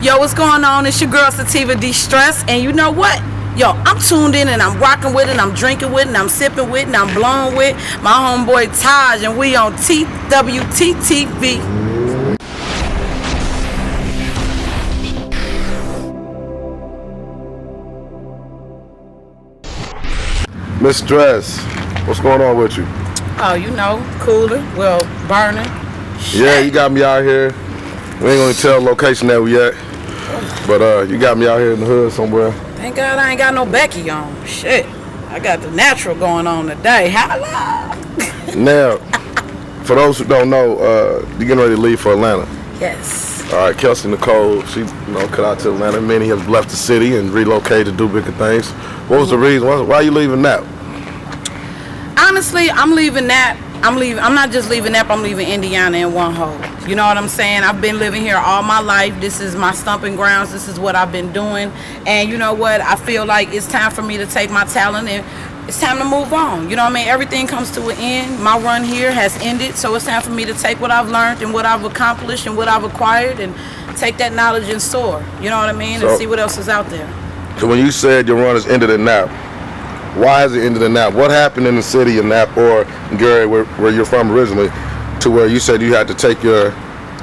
Yo, what's going on? It's your girl Sativa D-Stress, and you know what? Yo, I'm tuned in and I'm rocking with it, and I'm drinking with it, and I'm sipping with it, and I'm blowing with my homeboy Taj, and we on TWTTV. Miss Stress, what's going on with you? Oh, you know, cooler, well, burning. Yeah, you got me out here. We ain't gonna tell the location that we at, but you got me out here in the hood somewhere. Thank God I ain't got no Becky on. Shit, I got the natural going on today. Hello. Now, for those who don't know, you're getting ready to leave for Atlanta. Yes. All right, Kelsey Nicole, she cut out to Atlanta. Many have left the city and relocated to do bigger things. What was the reason? Why are you leaving now? Honestly, I'm leaving that. I'm not just leaving that, I'm leaving Indiana in one whole. You know what I'm saying? I've been living here all my life. This is my stomping grounds. This is what I've been doing. And you know what? I feel like it's time for me to take my talent and it's time to move on. You know what I mean? Everything comes to an end. My run here has ended. So it's time for me to take what I've learned and what I've accomplished and what I've acquired and take that knowledge and soar. You know what I mean? And see what else is out there. So when you said your run has ended at Nap, why has it ended in Nap? What happened in the city of Nap or Gary, where you're from originally, to where you said you had to take your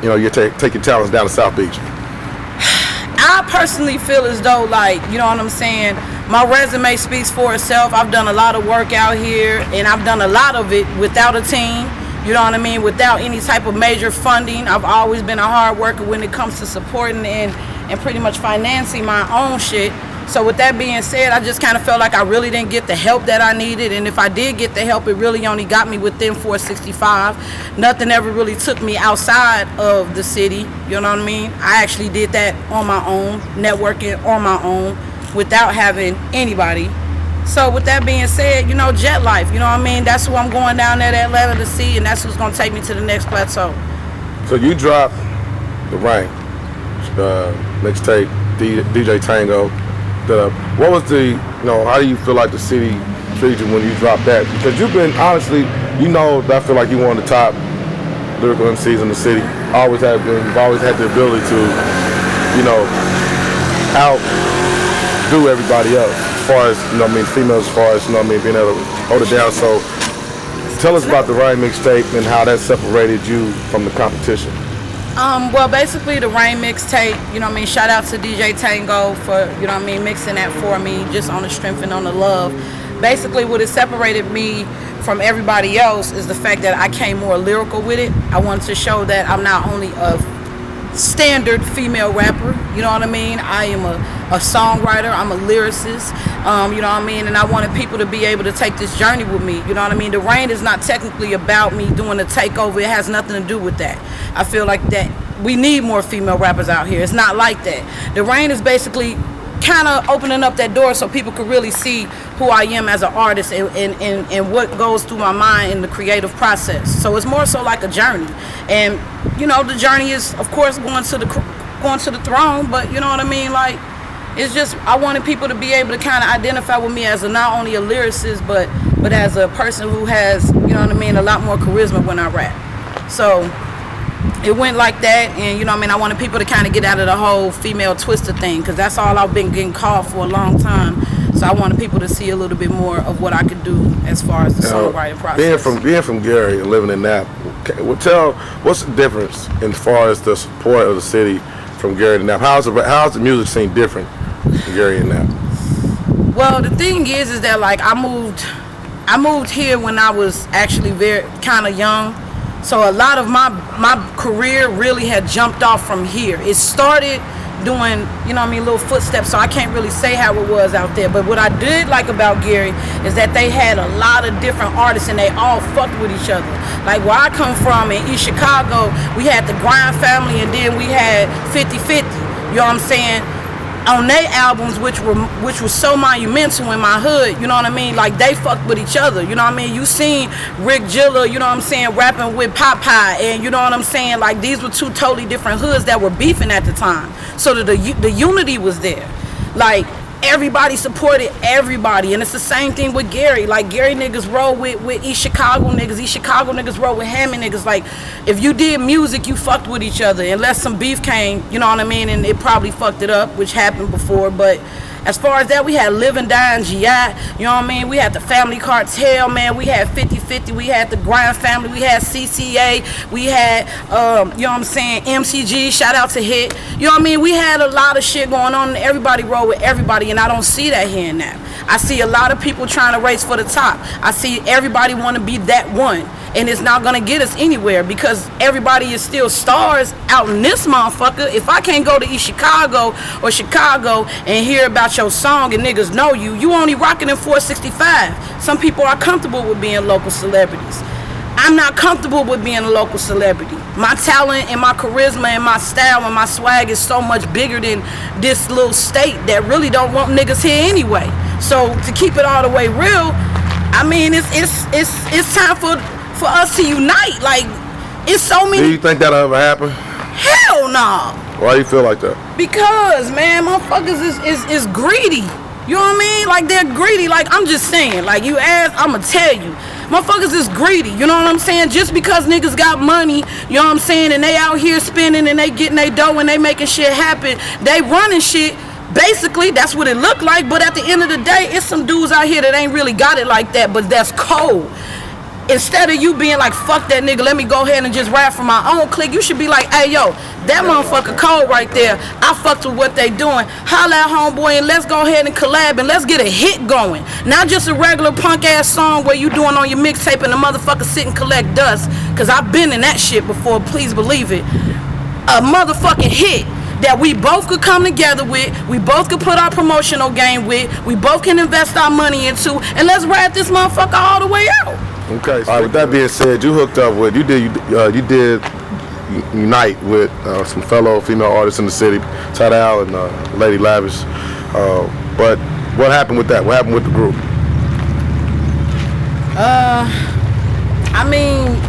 talents down to South Beach? I personally feel as though, like, you know what I'm saying, my resume speaks for itself. I've done a lot of work out here, and I've done a lot of it without a team. You know what I mean? Without any type of major funding. I've always been a hard worker when it comes to supporting and pretty much financing my own shit. So with that being said, I just kind of felt like I really didn't get the help that I needed. And if I did get the help, it really only got me within 465. Nothing ever really took me outside of the city. You know what I mean? I actually did that on my own, networking on my own without having anybody. So with that being said, you know, jet life, you know what I mean? That's who I'm going down there to Atlanta to see, and that's who's going to take me to the next plateau. So you dropped The Rain, mixtape, DJ Tango. What was how do you feel like the city treated you when you dropped that? Because you've been, honestly, I feel like you're one of the top lyrical MCs in the city. Always have been. You've always had the ability to, outdo everybody else. As far as, females, as far as, being able to hold it down. So tell us about the Rain mixtape and how that separated you from the competition. Well, basically the Rain mixtape, shout out to DJ Tango for, mixing that for me, just on the strength and on the love. Basically what it separated me from everybody else is the fact that I came more lyrical with it. I wanted to show that I'm not only a standard female rapper, you know what I mean? I am a songwriter, I'm a lyricist, you know what I mean? And I wanted people to be able to take this journey with me, you know what I mean? The Rain is not technically about me doing a takeover, it has nothing to do with that. I feel like that we need more female rappers out here, it's not like that. The Rain is basically kind of opening up that door so people could really see who I am as an artist and what goes through my mind in the creative process. So it's more so like a journey. And the journey is, of course, going to the throne, but you know what I mean? Like, it's just, I wanted people to be able to kind of identify with me as not only a lyricist, but as a person who has, a lot more charisma when I rap. So it went like that, and I wanted people to kind of get out of the whole female twister thing, because that's all I've been getting called for a long time. So I wanted people to see a little bit more of what I could do as far as the songwriting process. Being from Gary and living in Nap, what's the difference as far as the support of the city from Gary to Nap? How's the music scene different in Gary and Nap? Well, the thing is that like I moved here when I was actually very kind of young. So a lot of my career really had jumped off from here. It started doing, little footsteps, so I can't really say how it was out there. But what I did like about Gary is that they had a lot of different artists and they all fucked with each other. Like where I come from in East Chicago, we had the Grind family and then we had 50-50, you know what I'm saying? On their albums, which was so monumental in my hood, you know what I mean? Like they fucked with each other, you know what I mean? You seen Rick Gilla, you know what I'm saying, rapping with Popeye, and you know what I'm saying? Like these were two totally different hoods that were beefing at the time. So the unity was there. Like everybody supported everybody, and it's the same thing with Gary. Like Gary niggas roll with East Chicago niggas. East Chicago niggas roll with Hammond niggas. Like if you did music, you fucked with each other, unless some beef came, you know what I mean, and it probably fucked it up, which happened before. But as far as that, we had Live and Die and GI, you know what I mean? We had the Family Cartel, man. We had 50-50. We had the Grind Family. We had CCA. We had, you know what I'm saying, MCG. Shout out to Hit. You know what I mean? We had a lot of shit going on, and everybody rolled with everybody, and I don't see that here and now. I see a lot of people trying to race for the top. I see everybody want to be that one. And it's not gonna get us anywhere because everybody is still stars out in this motherfucker. If I can't go to East Chicago or Chicago and hear about your song and niggas know you, you only rocking in 465. Some people are comfortable with being local celebrities. I'm not comfortable with being a local celebrity. My talent and my charisma and my style and my swag is so much bigger than this little state that really don't want niggas here anyway. So to keep it all the way real, I mean it's time for us to unite. Like, it's so many. Do you think that'll ever happen? Hell no. Why do you feel like that? Because, man, motherfuckers is greedy. You know what I mean? Like, they're greedy. Like, I'm just saying. Like, you ask, I'ma tell you. Motherfuckers is greedy. You know what I'm saying? Just because niggas got money, you know what I'm saying, and they out here spending and they getting their dough and they making shit happen, they running shit. Basically, that's what it looked like. But at the end of the day, it's some dudes out here that ain't really got it like that, but that's cold. Instead of you being like, fuck that nigga, let me go ahead and just rap for my own clique, you should be like, hey, yo, that motherfucker cold right there. I fucked with what they doing. Holla at homeboy and let's go ahead and collab and let's get a hit going. Not just a regular punk ass song where you doing on your mixtape and the motherfucker sit and collect dust. Because I've been in that shit before, please believe it. A motherfucking hit that we both could come together with, we both could put our promotional game with, we both can invest our money into, and let's ride this motherfucker all the way out. Okay. All right. With that being said, you hooked up with you did unite with some fellow female artists in the city, Tidal and Lady Lavish. But what happened with that? What happened with the group? I mean,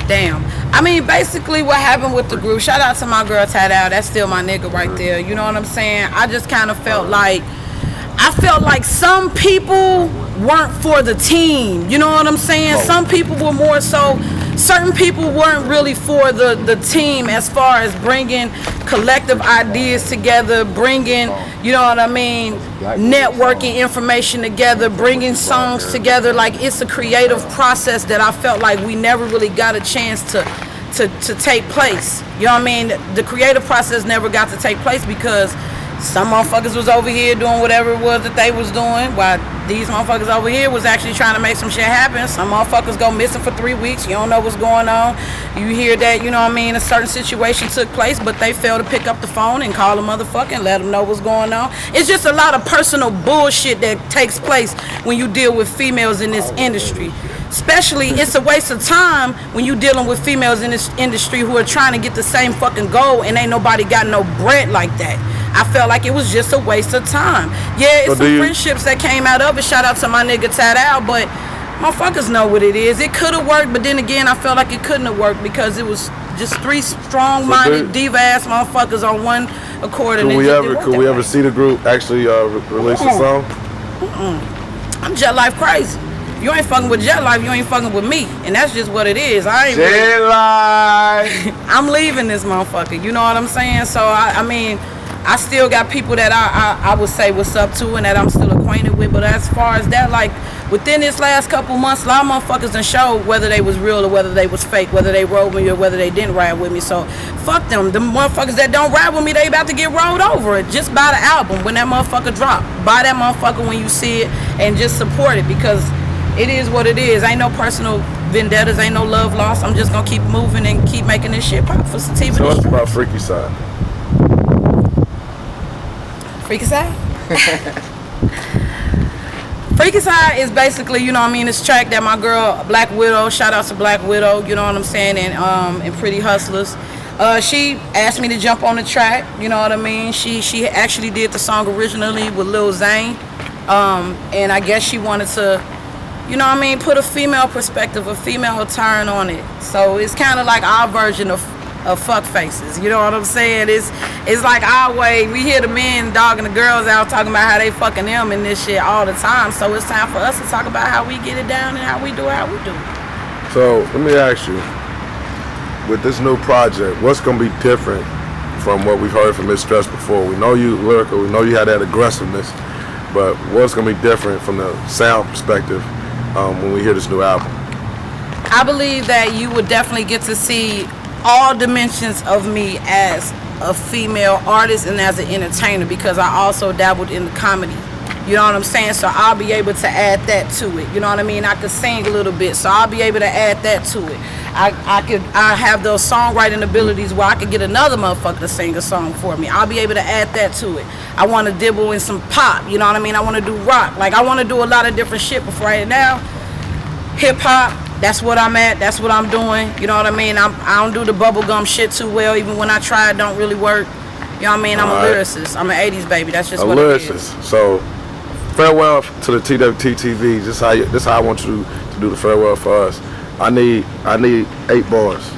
damn. I mean, basically what happened with the group, shout out to my girl Tidal, that's still my nigga right there. You know what I'm saying? I just kind of felt like some people weren't for the team. You know what I'm saying? Some people were more so, certain people weren't really for the team as far as bringing collective ideas together, bringing, you know what I mean, networking information together, bringing songs together. Like, it's a creative process that I felt like we never really got a chance to take place. You know what I mean? The creative process never got to take place because some motherfuckers was over here doing whatever it was that they was doing, while these motherfuckers over here was actually trying to make some shit happen. Some motherfuckers go missing for 3 weeks. You don't know what's going on. You hear that, you know what I mean, a certain situation took place, but they failed to pick up the phone and call a motherfucker and let them know what's going on. It's just a lot of personal bullshit that takes place when you deal with females in this industry. Especially, it's a waste of time when you dealing with females in this industry who are trying to get the same fucking goal and ain't nobody got no bread like that. I felt like it was just a waste of time. Yeah, it's some friendships that came out of it. Shout out to my nigga Tidal, but motherfuckers know what it is. It could have worked, but then again, I felt like it couldn't have worked because it was just three strong-minded, diva-ass motherfuckers on one accord. Could we ever see the group actually release a song? I'm Jet Life crazy. You ain't fucking with Jet Life, you ain't fucking with me. And that's just what it is. I ain't Jet Life! I'm leaving this motherfucker, you know what I'm saying? So, I mean, I still got people that I would say what's up to and that I'm still acquainted with. But as far as that, like, within this last couple months, a lot of motherfuckers done showed whether they was real or whether they was fake, whether they rode with me or whether they didn't ride with me. So, fuck them. The motherfuckers that don't ride with me, they about to get rolled over. Just buy the album when that motherfucker drop. Buy that motherfucker when you see it and just support it because it is what it is. Ain't no personal vendettas, ain't no love lost. I'm just gonna keep moving and keep making this shit pop for Sativa. Tell us about Freaky Side. Freaky Side? Freaky Side is basically, you know what I mean, this track that my girl Black Widow, shout out to Black Widow, you know what I'm saying, and Pretty Hustlers. She asked me to jump on the track, you know what I mean. She actually did the song originally with Lil Zane, and I guess she wanted to, you know what I mean, put a female perspective, a female turn on it. So it's kind of like our version of of fuck faces. You know what I'm saying? It's like our way. We hear the men dogging the girls out talking about how they fucking them and this shit all the time. So it's time for us to talk about how we get it down and how we do it. So let me ask you, with this new project, what's gonna be different from what we've heard from Miss Stress before? We know you lyrical, we know you had that aggressiveness, but what's gonna be different from the sound perspective when we hear this new album? I believe that you would definitely get to see all dimensions of me as a female artist and as an entertainer, because I also dabbled in the comedy. You know what I'm saying? So I'll be able to add that to it. You know what I mean? I could sing a little bit, so I'll be able to add that to it. I have those songwriting abilities where I could get another motherfucker to sing a song for me. I'll be able to add that to it. I want to dibble in some pop. You know what I mean? I want to do rock. Like, I want to do a lot of different shit. But right now, hip hop. That's what I'm at. That's what I'm doing. You know what I mean? I don't do the bubblegum shit too well. Even when I try, it don't really work. You know what I mean? I'm a lyricist. I'm an 80s baby. That's just what it is. So, farewell to the TWTTV. This how I want you to do the farewell for us. I need 8 bars.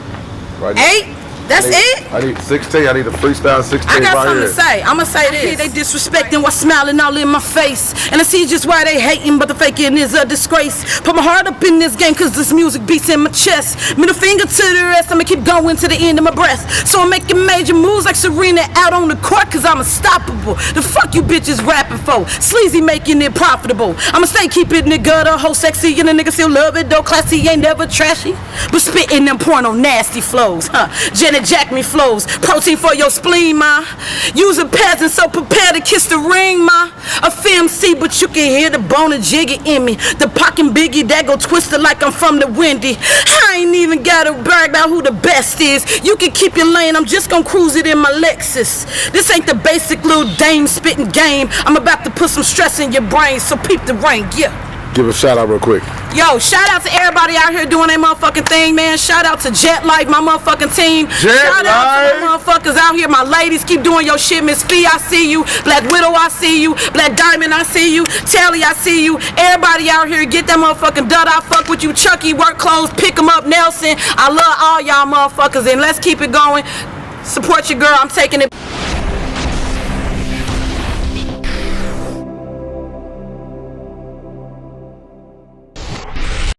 Right now. 8? That's it? I need 16. I need a freestyle 16 I got right something here. to say. I'm going to say this. They disrespecting while smiling all in my face. And I see just why they hating, but the faking is a disgrace. Put my heart up in this game cause this music beats in my chest. Middle finger to the rest, I'ma keep going to the end of my breath. So I'm making major moves like Serena out on the court cause I'm unstoppable. The fuck you bitches rapping for? Sleazy making it profitable. I'ma stay keeping it gutter, whole sexy and a nigga still love it though. Classy ain't never trashy, but spitting them porno nasty flows. Janet Jack me flows. Protein for your spleen, ma. Use a peasant, so prepare to kiss the ring, ma. A FMC, but you can hear the bone and jiggy in me. The pocket biggie that go twisted like I'm from the windy. I ain't even gotta brag about who the best is. You can keep your lane, I'm just gonna cruise it in my Lexus. This ain't the basic little dame spitting game. I'm about to put some stress in your brain, so peep the rain, yeah. Give a shout out real quick. Yo, shout out to everybody out here doing their motherfucking thing, man. Shout out to Jet Life, my motherfucking team. Shout out to my motherfuckers out here. My ladies, keep doing your shit. Miss Fee, I see you. Black Widow, I see you. Black Diamond, I see you. Telly, I see you. Everybody out here, get that motherfucking dud. I fuck with you. Chucky, work clothes, pick them up. Nelson, I love all y'all motherfuckers. And let's keep it going. Support your girl. I'm taking it.